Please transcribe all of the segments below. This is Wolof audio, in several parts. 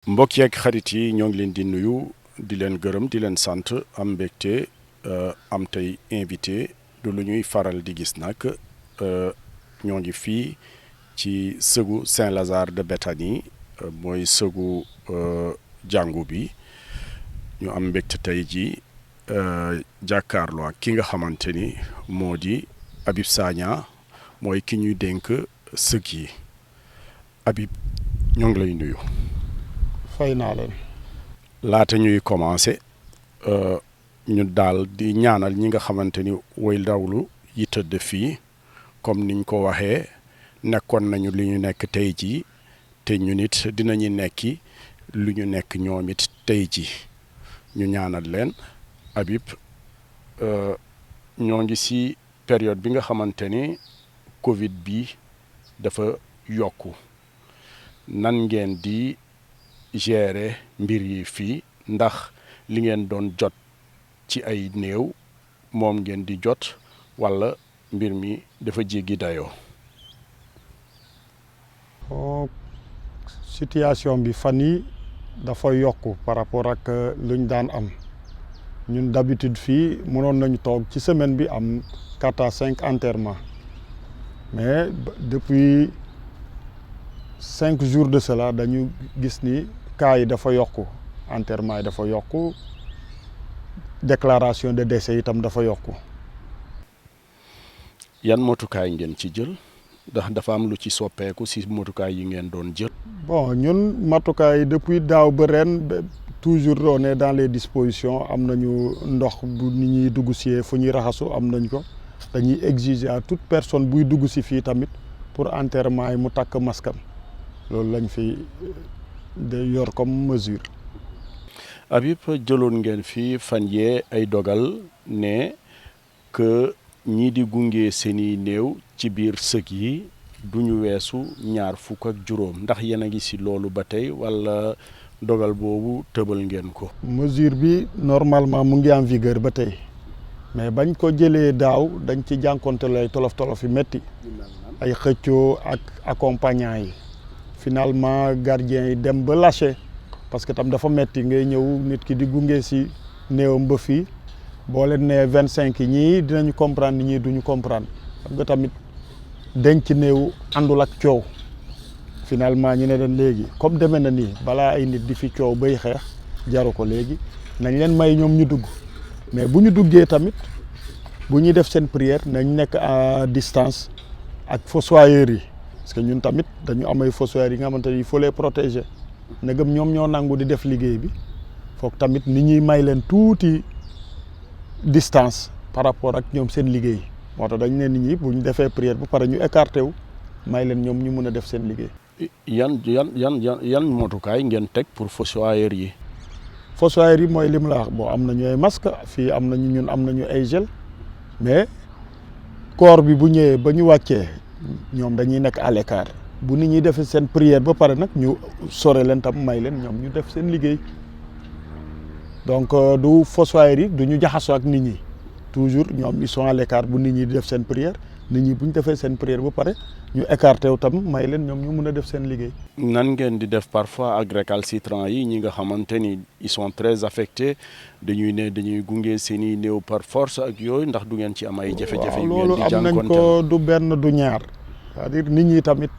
mbokk yeeg xarit yi ñoo ngi leen di nuyu di leen gërëm di leen sant am mbégte am tey invité du lu ñuy faral di gis nag ñoo ngi fii ci sëgu Saint-Lazare de Béthanie mooy sëgu jàngu bi ñu am mbégte tey ji jàkkaarloo ak ki nga xamante ni moo di Habib Sagna mooy ki ñuy dénk sëg yi Habib ñoo ngi lay nuyu. fay naa leen. laata ñuy commencé ñu daal di ñaanal ñi nga xamante ni way dawlu yi tëdd fii comme niñ ko waxee nekkoon nañu li ñu nekk tey jii te ñu nit dinañu nekki lu ñu nekk ñoom it tey jii ñu ñaanal leen. Habib ñoo ngi ci période bi nga xamante ni Covid bi dafa yokku nan ngeen di gérer mbir yi fii ndax li ngeen doon jot ci ay néew moom ngeen di jot walla mbir mi dafa jéggi dayoo. situation bi fan yi dafa yokk par rapport ak luñ daan am ñun d'habitude fii mënoon nañu toog ci semaine bi am 4 à 5 enterrements mais depuis 5 jours de cela dañu gis ni cas yi dafa yokku enterrement yi dafa yokku déclaration de décès itam dafa yokku. yan motukaay ngeen ci jël ndax dafa am lu ci soppeeku ci motukaay yi ngeen doon jël. bon ñun matukaay depuis daaw ba ren toujours on est dans les dispositions am nañu ndox bu nit ñuy dugg si fu ñuy raxasu am nañ ko dañuy exiger à toute personne buy dugg si fii tamit pour enterrement yi mu takk maskam loolu lañ fi de yor comme mesure. Habib jëloon ngeen fii fan yee ay dogal ne que ñii di gunge seeni néew ci biir sëg yi duñu weesu 25 ndax yéen a ngi ci loolu ba tey walla dogal boobu tëbal ngeen ko. mesure bi normalement mu ngi en vigueur ba tey mais bañ ko jëlee daaw dañ ci jànkonte lay tolof-tolof yi métti ay xëccoo ak accompagnant yi. finalement gardien yi dem ba lâché parce que tam dafa metti ngay ñëw nit ki di gunge ci néewam ba fii boo leen nee 25 ñii dinañu comprendre ñii duñu comprendre xam nga tamit denc néew àndul ak coow finalement ñu ne leen léegi comme demee na nii balaa ay nit di fi coow bay xeex jaru ko léegi nañ leen may ñoom ñu dugg mais bu ñu duggee tamit bu ñuy def seen prière nañ nekk à distance ak fossoyeurs yi. parce que ñun tamit dañu am ay fossoyeurs yi nga xamante ni il faut les protéger ndegam ñoom ñoo nangu di def liggéey bi foog tamit nit ñuy may leen tuuti distance par rapport ak ñoom seen liggéey moo tax dañ ne nit ñi bu ñu defee prière bu pare ñu écarté wu may leen ñoom ñu mun a def seen liggéey. yan motukaay ngeen teg pour fossoyeurs yi. fossoyeurs yi mooy lim la wax bon am nañu ay masque fii am nañu ay gel mais corps bi bu ñëwee ba ñu wàccee. ñoom dañuy nekk à l'écart bu nit ñi defee seen prière ba pare nag ñu sore leen tam may leen ñoom ñu def seen liggéey donc du fossoyeurs yi du ñu jaxasoo ak nit ñi toujours ñoom ils sont à l'écart bu nit ñi di def seen prière nit ñi bu ñu defee seen prière ba pare ñu écarté wu tam may leen ñoom ñu mun a def seen liggéey. nan ngeen di def parfois ak récalcitrants yi ñi nga xamante ni ils sont très affectés dañuy gunge seeni néew par force ak yooyu ndax du ngeen ci am ay jafe-jafe yu ngeen di jànkonteel. loolu am nañ ko du benn du ñaar c'est-à-dire nit ñi tamit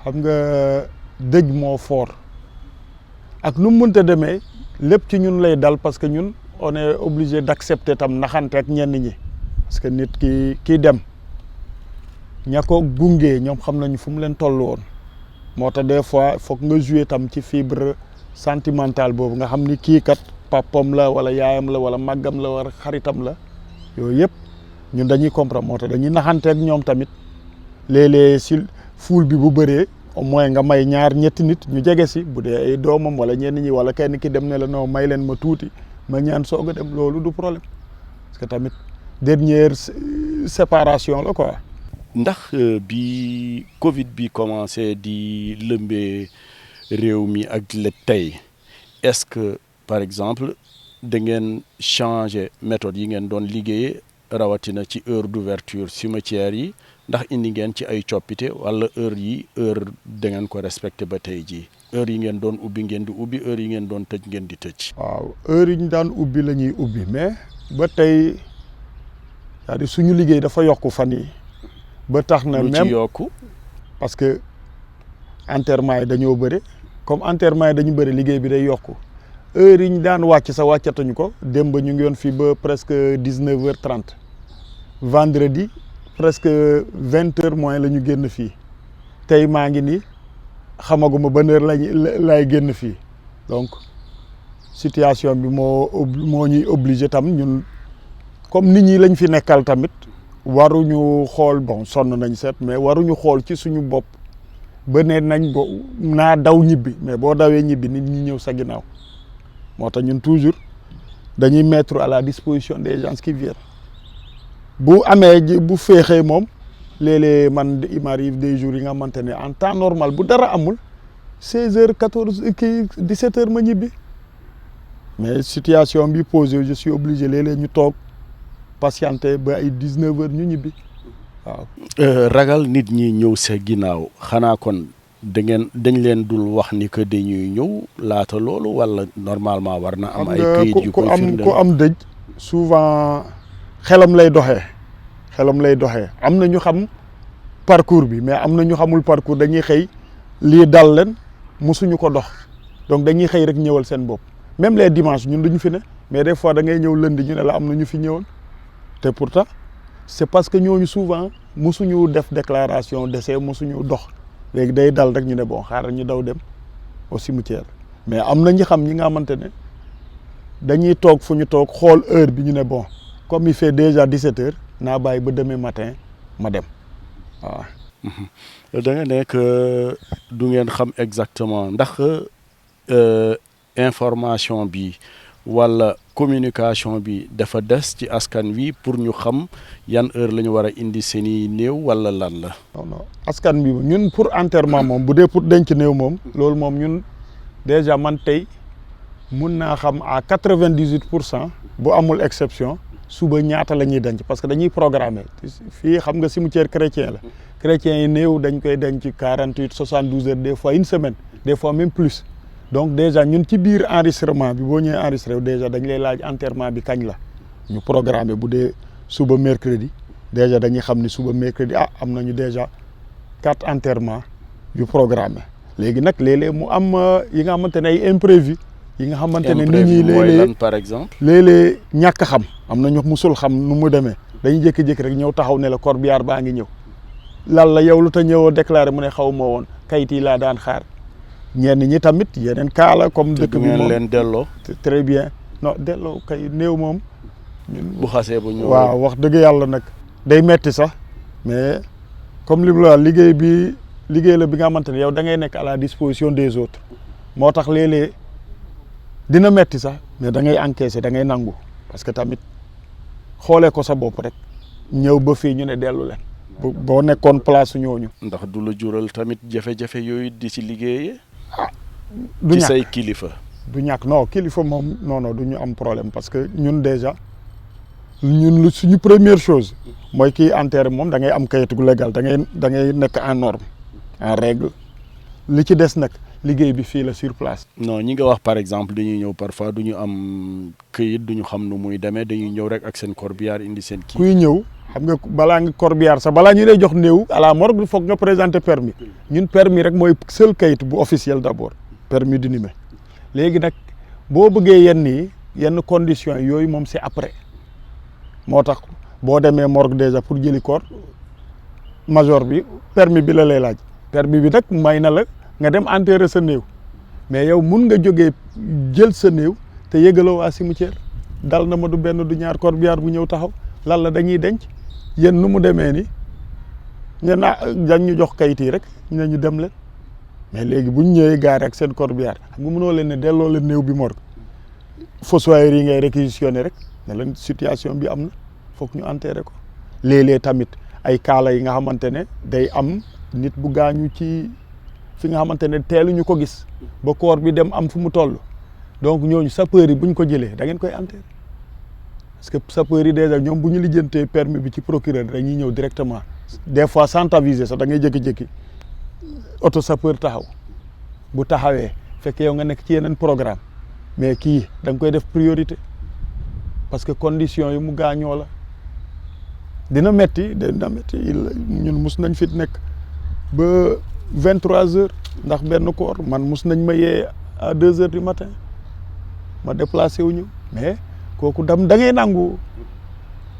xam nga dëj moo fort ak nu mu mënta demee lépp ci ñun lay dal parce que ñun on est obligé d'accepter tam naxante ak ñenn ñi parce que nit kii dem ña ko gunge ñoom xam nañu fu mu leen toll woon moo tax des fois foog nga jouer tam ci fibre sentimentale boobu nga xam ni kii kat papam la wala yaayam la wala màggam la wala xaritam la yooyu yëpp ñun dañuy comprendre moo tax dañuy naxante ak ñoom tamit léeg-léeg si foule bi bu bëree au moins nga may ñaar ñetti nit ñu jege si bu dee ay doomam wala ñenn ñi wala kenn ki dem ne la non may leen ma tuuti ma ñaan soog a dem loolu du problème parce que tamit dernière séparation la quoi. ndax bi Covid bi commencé di lëmbee réew mi ak la tey est-ce que par exemple da ngeen changer méthode yi ngeen doon liggéeyee rawatina ci heure d'ouverture cimetière yi ndax indi ngeen ci ay coppite wala heure da ngeen ko respecté ba tey jii. heure yi ngeen doon ubbi ngeen di ubbi heure yi ngeen doon tëj ngeen di tëj. waaw heure yi ñu daan ubbi la ñuy ubbi mais ba tey c'est-à-dire suñu liggéey dafa yokku fan yi ba tax na lu même ci yokku. parce que enterrement yi dañoo bëri comme enterrement yi dañu bëri liggéey bi day yokku heure yi ñu daan wàcc sa wàccatuñu ko démb ñu ngi yoon fii ba presque 19h30 vendredi presque 20h moins la ñu génn fii tey maa ngi nii xamaguma ban heure lay génn fii donc situation bi moo ñuy obligé tam ñun comme nit ñi lañ fi nekkal tamit waruñu xool bon sonn nañ seet mais waruñu xool ci suñu bopp ba ne nañ naa daw ñibbi mais boo dawee ñibbi nit ñi ñëw sa ginnaaw moo tax ñun toujours dañuy mettre à la disposition des gens qui viennent bu amee bu féexee moom léeg-léeg man il m'arrive des jours yi nga xamante ne en temps normal bu dara amul 16h 14 kii 17h ma ñibbi mais situation bi posé je suis obligé léeg-léeg ñu toog patienter ba ay 19h ñu ñibbi waaw. ragal nit ñi ñëw sa ginnaaw xanaa kon dañ leen dul wax ni que dañuy ñëw laata loolu wala normalement war na am ay këyit yu koy firndeel ku am dëj souvent xelam lay doxee am na ñu xam parcours bi mais am na ñu xamul parcours dañuy xëy lii dal leen musuñu ko dox donc dañuy xëy rek ñëwal seen bopp même les dimanches ñun duñu fi ne mais des fois da ngay ñëw lundi ñu ne la am na ñu fi ñëwoon te pourtant c'est parce que ñooñu souvent musuñu def déclaration décès musuñu dox léegi day dal rek ñu ne bon xaaral ñu daw dem au cimetière mais am na ñi xam ñi nga xamante ne dañuy toog fu ñu toog xool heure bi ñu ne bon comme il fait déjà 17h naa bàyyi ba demain matin ma dem waaw. da nga nekk du ngeen xam exactement ndax information bi wala communication bi dafa des ci askan wi pour ñu xam yan heure la ñu war a indi seeni néew wala lan la. non askan bi ñun pour enterrement moom bu dee pour denc néew moom loolu moom ñun déjà man tey mun naa xam à 98% bu amul exception suba ñaata la ñuy denc parce que dañuy programmer fii xam nga cimetière chrétien la chrétiens yi néew dañ koy denc 48 72 heures des fois une semaine des fois même plus. donc déjà ñun ci biir enregistrement bi boo ñëwee enregistré déjà dañ lay laaj enterrement bi kañ la ñu programmé bu dee suba mercredi déjà dañuy xam ni suba mercredi am nañu déjà 4 enterrements yu programmé léegi nag léeg-léeg mu am yi nga xamante ne ay imprévu yi nga xamante ne nit ñi léeg-léeg par exemple léeg-léeg ñàkk xam am na ñu musul xam nu mu demee dañuy jékki-jékki rek ñëw taxaw ne la corbillard baa ngi ñëw lan la yow lu ta ñëwoo déclaré mu ne xaw ma woon kayit yi laa daan xaar ñenn ñi tamit yeneen cas la comme dëkk bi moom leen delloo. très bien non delloo kay néew moom. bu xasee bu ñëw waaw wax dëgg yàlla nag day metti sax mais comme li mu la liggéey la bi nga xamante ne yow da ngay nekk à la disposition des autres moo tax léeg-léeg dina metti sax mais da ngay encaisser da ngay nangu parce que tamit xoolee ko sa bopp rek ñëw ba fii ñu ne dellu leen. boo nekkoon place su ñooñu. ndax du la jural tamit jafe-jafe yooyu di ci liggéeyee. du ñàkk ci say kilifa. du ñàkk non kilifa moom non du ñu am problème parce que ñun déjà ñun suñu première chose mooy kii enterré moom da ngay am kayit gu légal da ngay nekk en norme en règle li ci des nag liggéey bi fii la sur place. non ñi nga wax par exemple dañuy ñëw parfois du ñu am këyit du ñu xam nu muy demee dañuy ñëw rek ak seen corbillard indi seen kii. kuy ñëw xam nga balaa nga corbillard sax balaa ñu lay jox néew à la morgue il faut nga présenter permis ñun permis rek mooy seul kayit bu officiel d'abord permis d'inhumer léegi nag boo bëggee yenn conditions yooyu moom c'est après moo tax boo demee morgue déjà pour jëli corps major bi permis bi la lay laaj permis bi nag may na la nga dem enterrer sa néew mais yow mun nga jógee jël sa néew te yëgaloo waa cimetière dal na ma du benn du ñaar corbillard bu ñëw taxaw lan la dañuy denc yéen nu mu demee ni ñen dañ ñu jox kayit yi rek ñu ñu dem leen mais léegi bu ñu ñëwee gaare ak seen corbillard xam nga mënoo leen ne delloo leen néew bi morgue fossoyeur yi ngay réquisitionné rek ne leen situation bi am na foog ñu enterré ko léeg-léeg tamit ay kaala yi nga xamante ne day am nit bu gaañu ci fi nga xamante ne teeluñu ko gis ba corps bi dem am fu mu toll donc ñooñu sapeur yi bu ñu ko jëlee da ngeen koy enterré parce que sapeur yi déjà ñoom bu ñu lijjantee permis bi ci procureur dañuy ñëw directement des fois sans aviser sax da ngay jékki-jékki auto sapeur taxaw bu taxawee fekk yow nga nekk ci yeneen programme mais kii da nga koy def priorité parce que condition yi mu gaañoo la dina metti ñun mus nañ fit nekk ba 23h ndax benn koor man mus nañ ma yee à 2h du matin ma déplacé wu ñu mais kooku da ngay nangu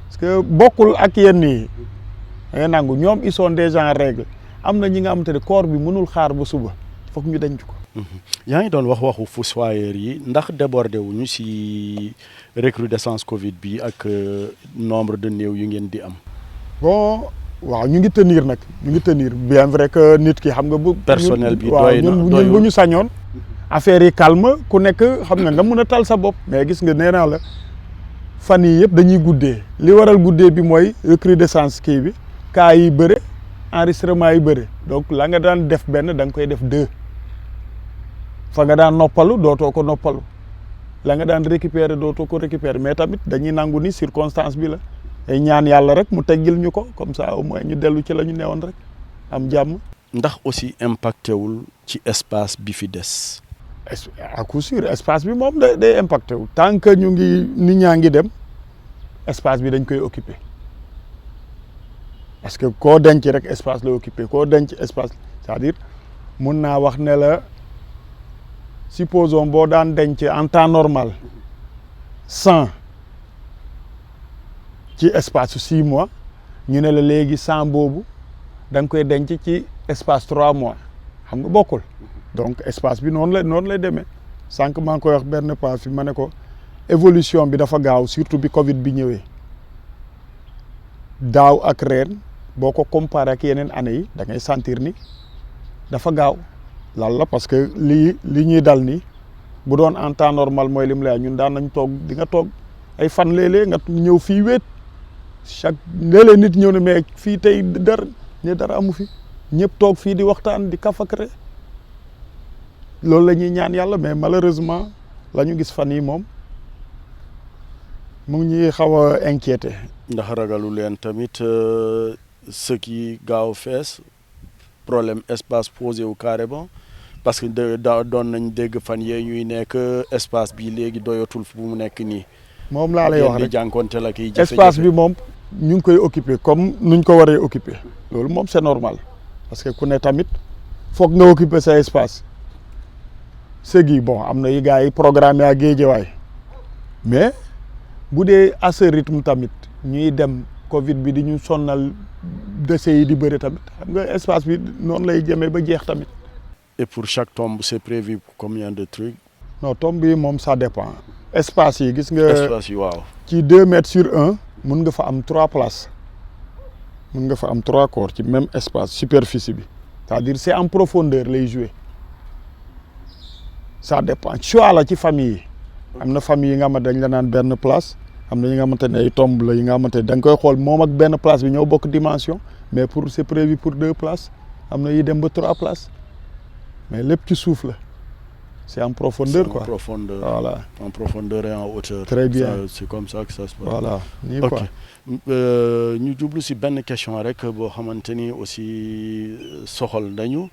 parce que bokkul ak yenn yi da ngay nangu ñoom ils sont déjà en règle am na ñi nga xamante ne corps bi mënul xaar ba suba foog ñu denc ko. yaa ngi doon waxu fossoyeurs yi ndax débordé wuñu si recrudescence Covid bi ak nombre de néew yu ngeen di am. bon waaw ñu ngi tenir nag ñu ngi tenir bien vrai que nit ki xam nga bu. personnel bi doy na ñun bu ñu sañoon. affaire yi calme ku nekk xam nga mën a tal sa bopp. mais gis nga nee naa la fan yii yëpp dañuy guddee li waral guddee bi mooy recrudescence kii bi cas yi bëre enregistrement yi bëre donc la nga daan def benn da nga koy def 2. fa nga daan noppalu dootoo ko noppalu la nga daan récupérer dootoo ko récupérer mais tamit dañuy nangu ni circonstance bi la ay ñaan yàlla rek mu teggil ñu ko comme ça au moins ñu dellu ci la ñu newoon rek am jàmm. ndax aussi impacté wul ci espace bi fi des. à coup sûr espace bi moom day impacté wu tant que ñu ngi nit ñaa ngi dem espace bi dañ koy occupé parce que koo denc rek espace la occupé koo denc espace c'est-à-dire mun naa wax ne la. supposons boo daan denc en temps normal 100 ci espace 6 mois ñu ne la léegi 100 boobu da nga koy denc ci espace 3 mois xam nga bokkul donc espace bi noonu lay demee sànq maa ngi koy wax benn pas fi ma ne ko évolution bi dafa gaaw surtout bi Covid bi ñëwee daaw ak ren boo ko comparé ak yeneen année yi da ngay sentir ni dafa gaaw. lan la parce que li ñuy dal ni bu doon en temps normal mooy lim lay ñun daan nañ toog di nga toog ay fan léeg-léeg nga ñëw fii wéet chaque léeg-léeg nit ñëw ne mais fii tey dara amu fi ñëpp toog fii di waxtaan di kafakre loolu la ñuy ñaan yàlla mais malheureusement la ñu gis fan yi moom mu ngi ñuy xaw a inquiété. ndax ragalu leen tamit sëk yi gaaw fees problème espace posé wu carrément. parce que doon nañ dégg fan yee ñuy nekk espace bi léegi doyatul fu mu nekk nii. moom laa lay wax rek jànkonte la kiy espace bi moom ñu ngi koy occuper comme nuñ ko waree occuper loolu moom c'est normal parce que ku ne tamit foog nga occuper sa espace sëg yi bon am na yi gars yi programme à Guédiawaye mais bu dee à ce rythme tamit ñuy dem Covid bi di ñu sonnal décès yi di bëri tamit xam nga espace bi noonu lay jëmee ba jeex tamit. Et pour chaque tombe, c'est prévu pour combien de trucs? Non, tombe yi moom ça dépend. espace yi gis nga. espace yi waaw. ci 2 mètres sur 1 mun nga fa am 3 places mun nga fa am 3 corps ci même espace superficie bi c'est-à-dire c'est en profondeur lay jouer ça dépend choix la ci famille yi. am na famille yi nga xamante dañ la naan benn place am na yi nga xamante ne ay tombe la yi nga xamante ne da nga koy xool moom ak benn place bi ñoo bokk dimension mais pour c'est prévu pour 2 places am na yi dem ba 3 places. mais lépp ci suuf la c'est en profondeur quoi. En profondeur. Voilà. En profondeur et en hauteur. Très bien. C'est comme ça que ça se passe. Voilà. Nii ok quoi. ñu jublu si benn question rek boo xamante ni aussi soxal nañu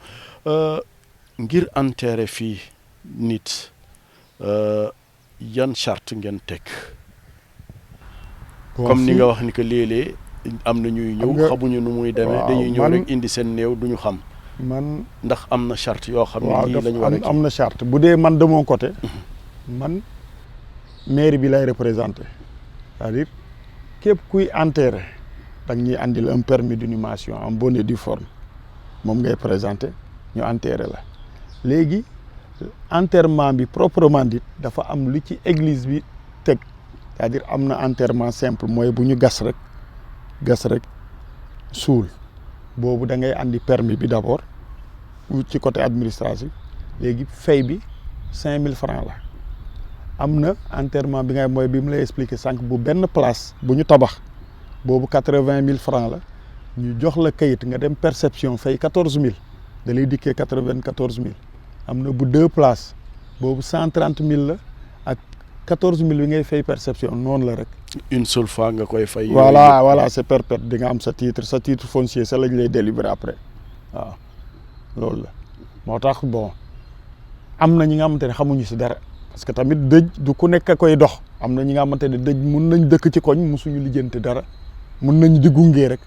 ngir enterrer fii nit yan charte ngeen teg. Bon, comme ni fii- nga wax ni que léeg-léeg am na ñuy Xam ñëw nga- xamuñu nu muy demee waaw, dañuy ñëw man- rek indi seen néew duñu xam man ndax am na charte yoo xam waaw ne lii lañu war a am na charte bu dee man de mon côté man mairie bi lay représenté c'est-à-dire képp kuy enterrer da ñuy andil un permis d'inhumation en bonne et due forme moom ngay présenté ñu enterrer la léegi enterrement bi proprement dit dafa am lu ci église bi teg c'est-à-dire am na enterrement simple mooy bu ñu gas rek suul boobu da ngay andi permis bi d'abord ci côté administratif léegi fay bi 5000 francs la am na enterrement bi ngay mooy bi mu lay expliquer sànq bu benn place bu ñu tabax boobu 80 000 francs la ñu jox la kayit nga dem perception fay 14 000 da lay dikkee 94 000 am na bu 2 places boobu 130 000 la ak 14 000 bi ngay fay perception noonu la rek. une seule fois nga koy fay. voilà c'est perpète di nga am sa titre foncier sa lañ lay délivrer après waaw loolu la moo tax bon am na ñi nga xamante ne xamuñu si dara parce que tamit dëj du ku nekk a koy dox am na ñi nga xamante ne dëj mun nañ dëkk ci koñ musuñu lijjanti dara mun nañ di gunge rek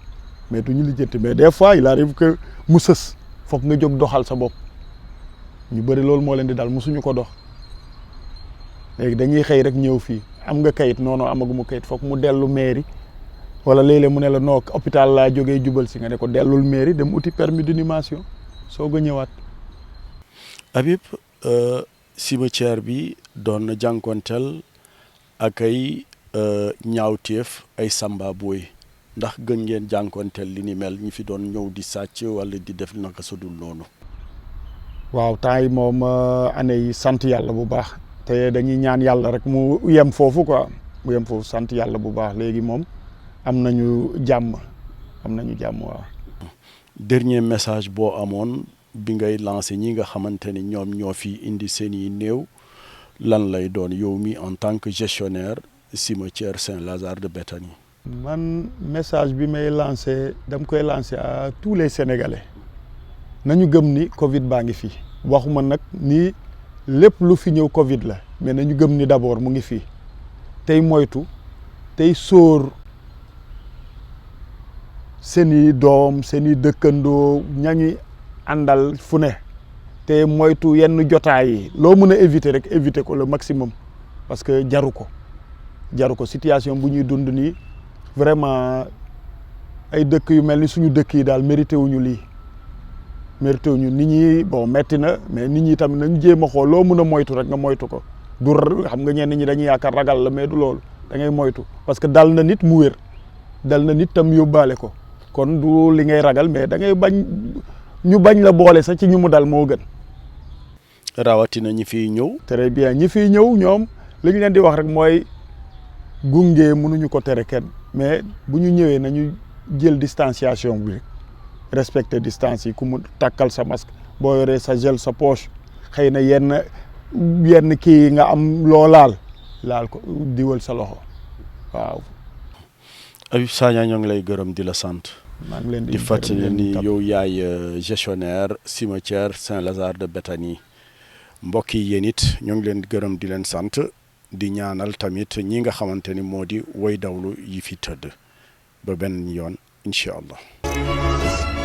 mais duñu lijjanti mais des fois il arrive que mu sës foog nga jóg doxal sa bopp ñu bëri loolu moo leen di dal musuñu ko dox léegi dañuy xëy rek ñëw fii am nga kayit non non amaguma kayit foog mu dellu mairie wala léeg-léeg mu ne la noo hôpital laa jógee jubal si nga ne ko dellul mairie dem uti permis d'inhumation soog a ñëwaat. Habib cimetière bi doon na jànkonteel ak ay ñaawteef ay samba booy ndax gën ngeen jànkonteel li ni mel ñi fi doon ñëw di sàcc wala di def naka sa dul noonu. waaw temps yi moom année yi sant yàlla bu baax te dañuy ñaan yàlla rek mu yem foofu quoi mu yem foofu sant yàlla bu baax léegi moom am nañu jàmm waaw. dernier message boo amoon bi ngay lancé ñi nga xamante ni ñoom ñoo fi indi seen i néew lan lay doon yow mi en tant que gestionnaire cimetière Saint-Lazare de Béthanie. man message bi may lancé dama koy lancé à tous les Sénégalais nañu gëm ni Covid baa ngi fii waxuma nag ni lépp lu fi ñëw Covid la mais nañu gëm ni d'abord mu ngi fii tey moytu tey sóor seeni doom seeni dëkkandoo ñañuy àndal fu ne te moytu yenn jotaay yi loo mën a éviter rek éviter ko le maximum parce que jaru ko situation bu ñuy dund nii vraiment ay dëkk yu mel ni suñu dëkk yi daal mérité wuñu lii mérité wuñu nit ñi bon metti na mais nit ñi tamit nañu jéem a xool loo mën a moytu rek nga moytu ko du xam nga ñenn ñi dañuy yaakaar ragal la mais du loolu da ngay moytu parce que dal na nit mu wér dal na nit tam yóbbaale ko kon du li ngay ragal mais da ngay bañ ñu bañ la boole sax ci ñu mu dal moo gën. rawatina ñi fiy ñëw. très bien ñi fiy ñëw ñoom li ñu leen di wax rek mooy gunge mënuñu ko tere kenn mais bu ñu ñëwee nañu jël distanciation bi respecter distance yi ku mu takkal sa masque boo yoree sa gel sa poche xëy na yenn kii nga am loo laal ko diwal sa loxo waaw. Habib Sagna ñoo ngi lay gërëm di la sant. maa ngi leen di fàttali ni yow yaay gestionnaire cimetière Saint-Lazare de Béthanie mbokk yi yéen it ñoo ngi leen di gërëm di leen sant di ñaanal tamit ñi nga xamante ni moo di woy dawlu yi fi tëdd ba benn yoon incha allah.